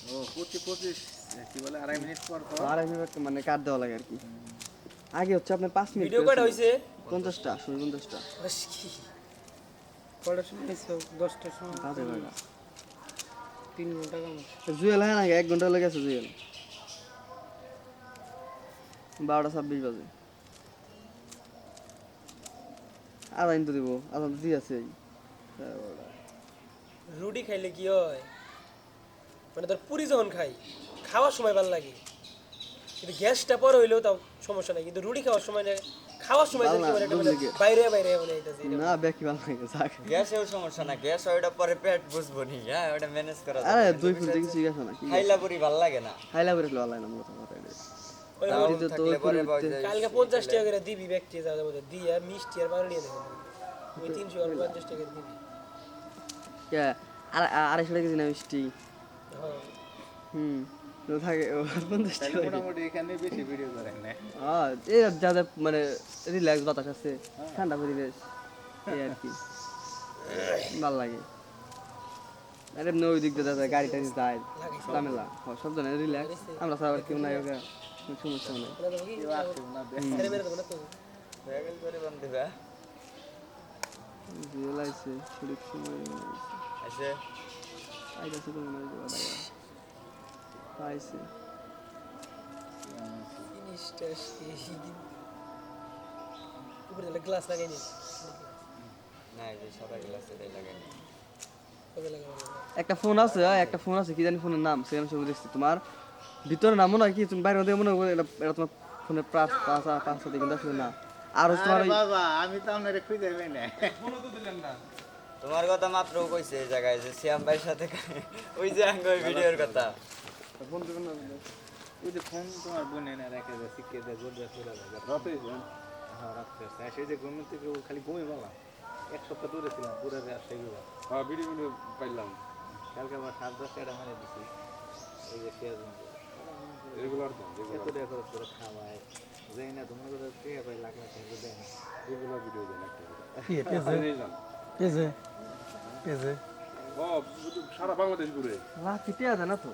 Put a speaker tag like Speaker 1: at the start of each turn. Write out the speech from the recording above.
Speaker 1: ও 25 কি বলে 2.5 মিনিট পর পর
Speaker 2: 2.5 মিনিট মানে কাট দেওয়া লাগে আর কি। আগে হচ্ছে আপনার 5 মিনিট
Speaker 3: ভিডিও কয়টা হইছে?
Speaker 2: 50টা, 50টা।
Speaker 3: বাস কি কয়টার সময় হইছে? 10টার সময়
Speaker 2: বাজে কয়টা?
Speaker 3: 3 ঘন্টা কাম।
Speaker 2: জুয়েল হ্যাঁ না 1 ঘন্টা লেগে আছে জুয়েল। 12:26 বাজে। আদান তো দিব, আদান দিয়ে আছে এই।
Speaker 3: রুটি খাইলে কি হয়? মানে তোর পুরি যখন খাই খাওয়ার সময় ভালো লাগে, কিন্তু গ্যাসটা পরে হইলেও তাও সমস্যা নাই, কিন্তু রুটি খাওয়ার সময় না, খাওয়ার সময়
Speaker 2: ভালো
Speaker 3: যে
Speaker 2: না,
Speaker 3: কি মানে একটা
Speaker 2: duplicate।
Speaker 3: বাইরে বাইরে মনে হইতাছে
Speaker 2: না বেশি ভালো লাগে যাক।
Speaker 4: গ্যাসেও সমস্যা না, গ্যাস ওইটা পরে পেট বুঝবো নি, হ্যাঁ ওটা ম্যানেজ করা
Speaker 2: আরে
Speaker 4: যাবে।
Speaker 2: দুই ফুল থেকে কিছু গেছে না কি?
Speaker 4: খাইলা পুরি ভাল লাগে না,
Speaker 2: হাইলা করে ভালো লাগে না মতো কথা এটা।
Speaker 3: ওই
Speaker 4: চাউল
Speaker 2: তো
Speaker 4: থাকলে
Speaker 2: ওই
Speaker 4: পরে
Speaker 2: পুরি
Speaker 4: পাওয়া যায়।
Speaker 3: কালকে 50 টাকা করে দিবি ব্যক্তি যাওয়ার মধ্যে দিয়া মিষ্টি আর পাউরুটি এনে দেবো। ওই 300 আর 50 টাকা দিবি।
Speaker 2: কে আর 250 টাকা দিনা মিষ্টি।
Speaker 3: হ্যাঁ
Speaker 2: তো থাকে 50
Speaker 1: তাহলে
Speaker 2: টাকা।
Speaker 1: মোটামুটি এখানে বেশি ভিডিও করেন না
Speaker 2: হ্যাঁ এই যাদের মানে রিল্যাক্স বাতাস আছে, ঠান্ডা পরিবেশ এই আর কি ভালো লাগে। আরে ওই দিক দিয়ে যাতে গাড়ি টাড়ি যায় ঝামেলা হয়, সব জনের রিল্যাক্স। আমরা সব আর কেউ নাই ওকে সমস্যা নেই।
Speaker 3: এটা দেবো কি?
Speaker 1: কেউ আসেও না
Speaker 3: আরে মেরে দেবো না তো।
Speaker 4: হয়ে গেল করে বান দিবা
Speaker 2: জুয়েল আইছে সঠিক সময়
Speaker 4: এসে
Speaker 2: আইছে তো মনে হয় পাইছে।
Speaker 3: জিনিসটা সেই উপরে তাহলে গ্লাস লাগাই নি,
Speaker 4: না এই যে সাদা গ্লাস এটাই লাগাই
Speaker 3: কবে লাগাবো?
Speaker 2: একটা ফোন আছে, একটা ফোন আছে, কি জানি ফোনের নাম সেখানে সব দেখছি। তোমার ভিতরে নাম মনে হয় কি, তুমি বাইরে মধ্যে মনে হয় এটা তোমার ফোনের পাঁচ কিন্তু আসলে না। আর হচ্ছে তোমার
Speaker 1: আরে
Speaker 2: ওই
Speaker 1: বাবা আমি তো আপনারে খুঁজে পাই না
Speaker 4: তোমার কথা মাত্র কইছে এই জায়গায় যে শ্যাম ভাইয়ের সাথে ওই যে আঙ্গ ভিডিওর কথা
Speaker 1: ওই যে ফোন তোমার বোনে না রেখে দেয় শিখে দেয় গোড়া চলে যায় রাতে হ্যাঁ রাত্রে সেই যে ঘুমের থেকে ও খালি ঘুমিয়ে পেলাম। 1 সপ্তাহ দূরে ছিলাম পুরো আর সেইগুলো
Speaker 5: ভিডিও ভিডিও পাইলাম
Speaker 1: কালকে আবার 7-10 টাকা মানে দিছি এই যে পেঁয়াজ
Speaker 5: রেগুলার তো
Speaker 1: এত টাকা খরচ করে খাওয়ায় যাই না তোমার কথা টাকা পাই লাখ লাখ টাকা দেয় না
Speaker 5: রেগুলার ভিডিও দেন একটা
Speaker 3: কি পেজে পেজে
Speaker 5: ও সারা বাংলাদেশ ঘুরে
Speaker 2: লাখ কিতে আছে না তো।